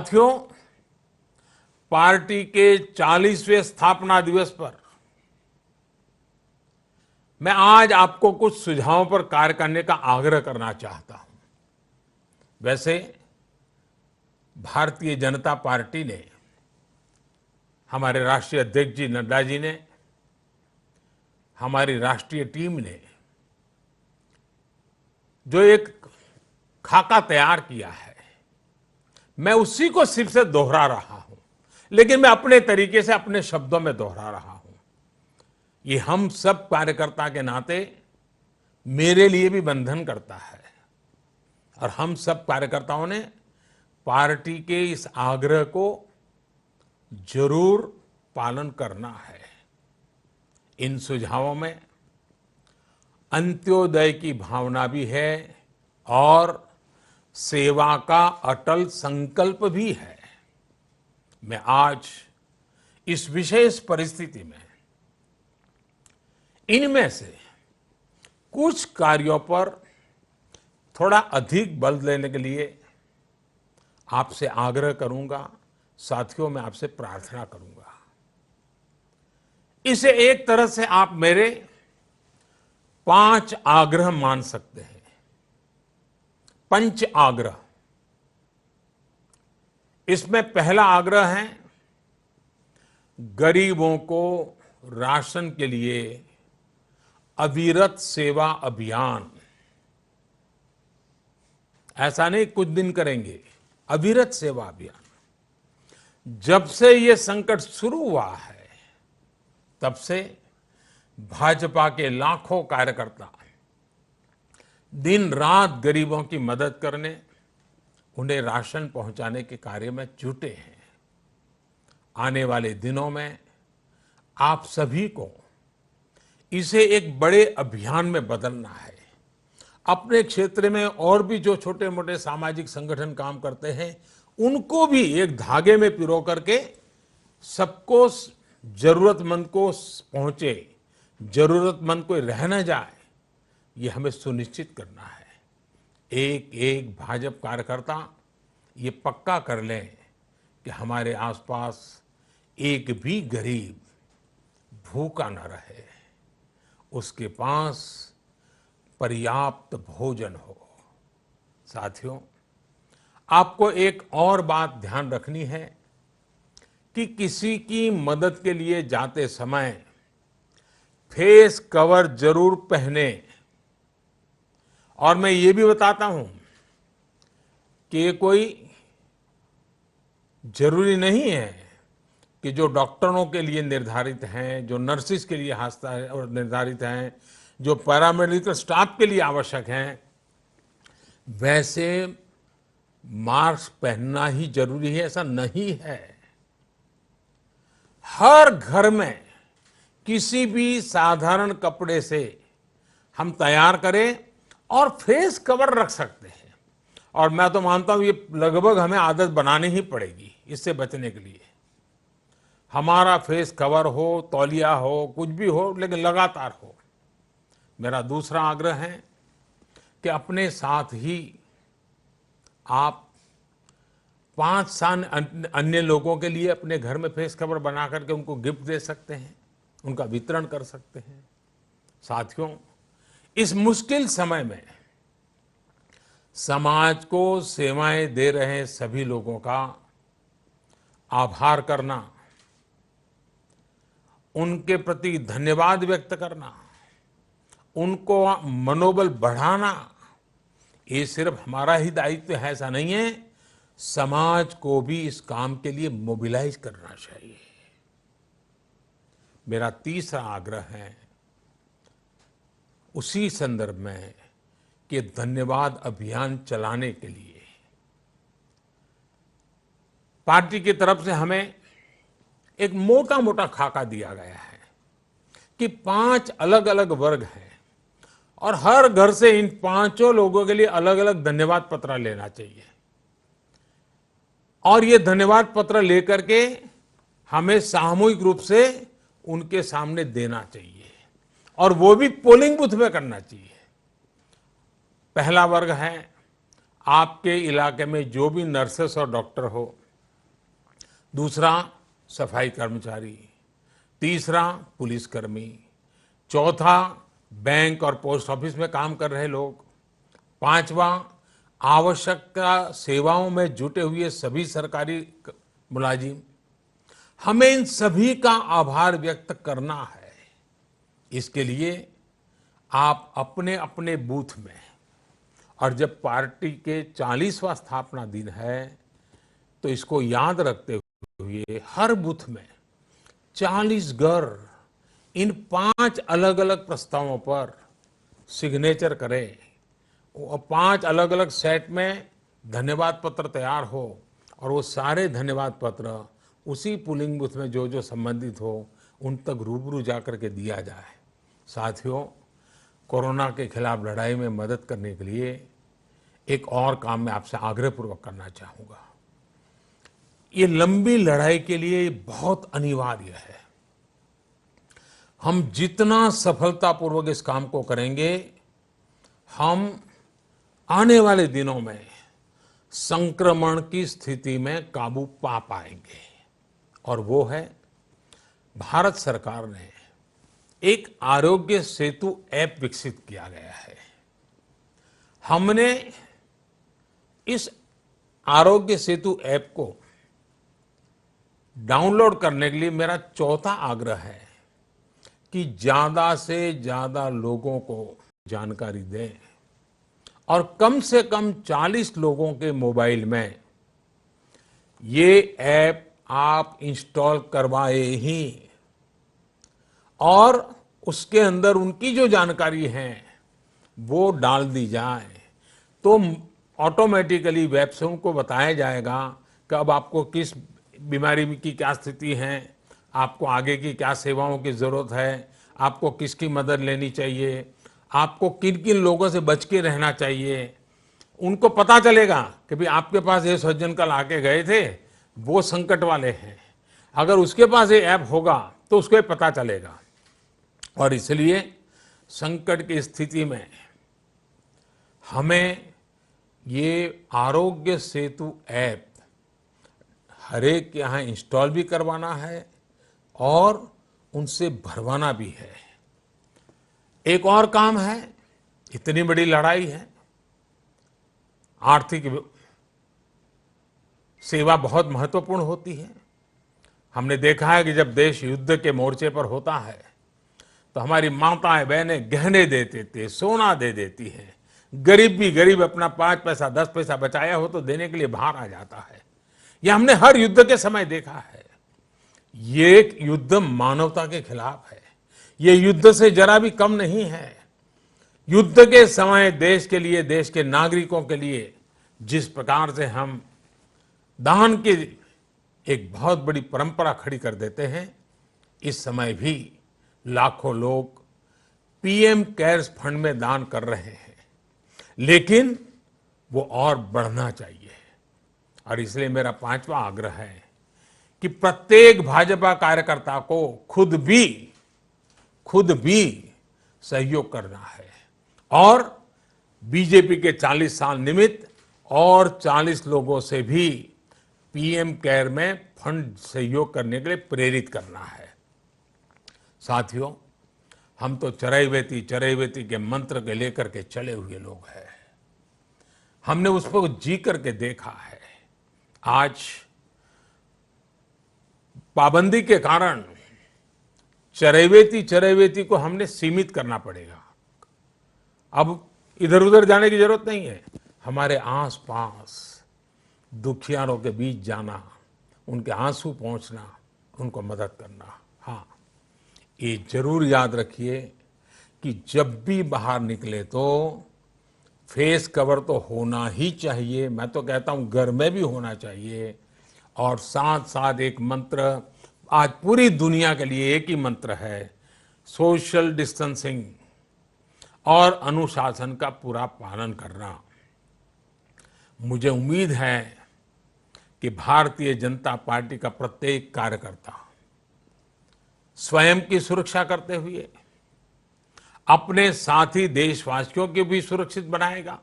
साथियों, पार्टी के 40वें स्थापना दिवस पर मैं आज आपको कुछ सुझावों पर कार्य करने का आग्रह करना चाहता हूं। वैसे भारतीय जनता पार्टी ने, हमारे राष्ट्रीय अध्यक्ष जी नड्डा जी ने, हमारी राष्ट्रीय टीम ने जो एक खाका तैयार किया है, मैं उसी को सिर्फ से दोहरा रहा हूं, लेकिन मैं अपने तरीके से अपने शब्दों में दोहरा रहा हूं। ये हम सब कार्यकर्ता के नाते मेरे लिए भी बंधन करता है और हम सब कार्यकर्ताओं ने पार्टी के इस आग्रह को जरूर पालन करना है। इन सुझावों में अंत्योदय की भावना भी है और सेवा का अटल संकल्प भी है। मैं आज इस विशेष परिस्थिति में इनमें से कुछ कार्यों पर थोड़ा अधिक बल देने के लिए आपसे आग्रह करूंगा। साथियों, मैं आपसे प्रार्थना करूंगा। इसे एक तरह से आप मेरे 5 आग्रह मान सकते हैं। पंच आग्रह। इसमें पहला आग्रह है गरीबों को राशन के लिए अविरत सेवा अभियान। ऐसा नहीं कुछ दिन करेंगे, अविरत सेवा अभियान। जब से ये संकट शुरू हुआ है तब से भाजपा के लाखों कार्यकर्ता दिन रात गरीबों की मदद करने, उन्हें राशन पहुंचाने के कार्य में जुटे हैं। आने वाले दिनों में आप सभी को इसे एक बड़े अभियान में बदलना है। अपने क्षेत्र में और भी जो छोटे मोटे सामाजिक संगठन काम करते हैं, उनको भी एक धागे में पिरो करके सबको, जरूरतमंद को पहुंचे, जरूरतमंद कोई रह न जाए, ये हमें सुनिश्चित करना है। एक एक भाजपा कार्यकर्ता ये पक्का कर लें कि हमारे आसपास एक भी गरीब भूखा न रहे, उसके पास पर्याप्त भोजन हो। साथियों, आपको एक और बात ध्यान रखनी है कि किसी की मदद के लिए जाते समय फेस कवर जरूर पहने। और मैं ये भी बताता हूं कि ये कोई जरूरी नहीं है कि जो डॉक्टरों के लिए निर्धारित हैं, जो नर्सिस के लिए निर्धारित हैं, जो पैरामेडिकल स्टाफ के लिए आवश्यक हैं, वैसे मास्क पहनना ही जरूरी है, ऐसा नहीं है। हर घर में किसी भी साधारण कपड़े से हम तैयार करें और फेस कवर रख सकते हैं। और मैं तो मानता हूं ये लगभग हमें आदत बनानी ही पड़ेगी इससे बचने के लिए। हमारा फेस कवर हो, तौलिया हो, कुछ भी हो, लेकिन लगातार हो। मेरा दूसरा आग्रह है कि अपने साथ ही आप 5 अन्य लोगों के लिए अपने घर में फेस कवर बना करके उनको गिफ्ट दे सकते हैं, उनका वितरण कर सकते हैं। साथियों, इस मुश्किल समय में समाज को सेवाएं दे रहे सभी लोगों का आभार करना, उनके प्रति धन्यवाद व्यक्त करना, उनको मनोबल बढ़ाना, ये सिर्फ हमारा ही दायित्व है ऐसा नहीं है, समाज को भी इस काम के लिए मोबिलाइज करना चाहिए। मेरा तीसरा आग्रह है उसी संदर्भ में कि धन्यवाद अभियान चलाने के लिए पार्टी की तरफ से हमें एक मोटा मोटा खाका दिया गया है कि 5 अलग अलग वर्ग हैं और हर घर से इन 5 लोगों के लिए अलग अलग धन्यवाद पत्र लेना चाहिए। और ये धन्यवाद पत्र लेकर के हमें सामूहिक रूप से उनके सामने देना चाहिए और वो भी पोलिंग बूथ में करना चाहिए। पहला वर्ग है आपके इलाके में जो भी नर्सेस और डॉक्टर हो, दूसरा सफाई कर्मचारी, तीसरा पुलिसकर्मी, चौथा बैंक और पोस्ट ऑफिस में काम कर रहे लोग, पांचवा आवश्यक सेवाओं में जुटे हुए सभी सरकारी मुलाजिम। हमें इन सभी का आभार व्यक्त करना है। इसके लिए आप अपने अपने बूथ में, और जब पार्टी के 40वां स्थापना दिन है तो इसको याद रखते हुए हर बूथ में 40 घर इन 5 अलग अलग प्रस्तावों पर सिग्नेचर करें और 5 अलग अलग सेट में धन्यवाद पत्र तैयार हो और वो सारे धन्यवाद पत्र उसी पोलिंग बूथ में जो जो संबंधित हो उन तक रूबरू जाकर के दिया जाए। साथियों, कोरोना के खिलाफ लड़ाई में मदद करने के लिए एक और काम मैं आपसे आग्रहपूर्वक करना चाहूंगा। ये लंबी लड़ाई के लिए बहुत अनिवार्य है। हम जितना सफलतापूर्वक इस काम को करेंगे, हम आने वाले दिनों में संक्रमण की स्थिति में काबू पा पाएंगे। और वो है, भारत सरकार ने एक आरोग्य सेतु ऐप विकसित किया गया है। हमने इस आरोग्य सेतु ऐप को डाउनलोड करने के लिए मेरा चौथा आग्रह है कि ज्यादा से ज्यादा लोगों को जानकारी दें और कम से कम 40 लोगों के मोबाइल में ये ऐप आप इंस्टॉल करवाए ही, और उसके अंदर उनकी जो जानकारी है वो डाल दी जाए तो ऑटोमेटिकली वेब से उनको बताया जाएगा कि अब आपको किस बीमारी की क्या स्थिति है, आपको आगे की क्या सेवाओं की जरूरत है, आपको किसकी मदद लेनी चाहिए, आपको किन किन लोगों से बच के रहना चाहिए। उनको पता चलेगा कि भाई आपके पास ये सज्जन कल आके गए थे, वो संकट वाले हैं। अगर उसके पास ये ऐप होगा तो उसको ये पता चलेगा। और इसलिए संकट की स्थिति में हमें ये आरोग्य सेतु ऐप हर एक के यहाँ इंस्टॉल भी करवाना है और उनसे भरवाना भी है। एक और काम है, इतनी बड़ी लड़ाई है, आर्थिक सेवा बहुत महत्वपूर्ण होती है। हमने देखा है कि जब देश युद्ध के मोर्चे पर होता है तो हमारी माताएं बहनें गहने दे देती है, सोना दे देती है। गरीब भी गरीब अपना 5 पैसा 10 पैसा बचाया हो तो देने के लिए बाहर आ जाता है। यह हमने हर युद्ध के समय देखा है। ये एक युद्ध मानवता के खिलाफ है। ये युद्ध से जरा भी कम नहीं है। युद्ध के समय देश के लिए, देश के नागरिकों के लिए जिस प्रकार से हम दान की एक बहुत बड़ी परंपरा खड़ी कर देते हैं, इस समय भी लाखों लोग पीएम केयर्स फंड में दान कर रहे हैं, लेकिन वो और बढ़ना चाहिए। और इसलिए मेरा 5वां आग्रह है कि प्रत्येक भाजपा कार्यकर्ता को खुद भी सहयोग करना है और बीजेपी के 40 साल निमित्त और 40 लोगों से भी पीएम केयर में फंड सहयोग करने के लिए प्रेरित करना है। साथियों, हम तो चरैवेति चरैवेति के मंत्र के लेकर के चले हुए लोग हैं। हमने उस पर जी करके देखा है। आज पाबंदी के कारण चरैवेति को हमने सीमित करना पड़ेगा। अब इधर उधर जाने की जरूरत नहीं है। हमारे आसपास दुखियारों के बीच जाना, उनके आंसू पहुंचना, उनको मदद करना। हाँ, ये जरूर याद रखिए कि जब भी बाहर निकले तो फेस कवर तो होना ही चाहिए। मैं तो कहता हूं घर में भी होना चाहिए। और साथ साथ एक मंत्र आज पूरी दुनिया के लिए एक ही मंत्र है, सोशल डिस्टेंसिंग और अनुशासन का पूरा पालन करना। मुझे उम्मीद है कि भारतीय जनता पार्टी का प्रत्येक कार्यकर्ता स्वयं की सुरक्षा करते हुए अपने साथी देशवासियों की भी सुरक्षित बनाएगा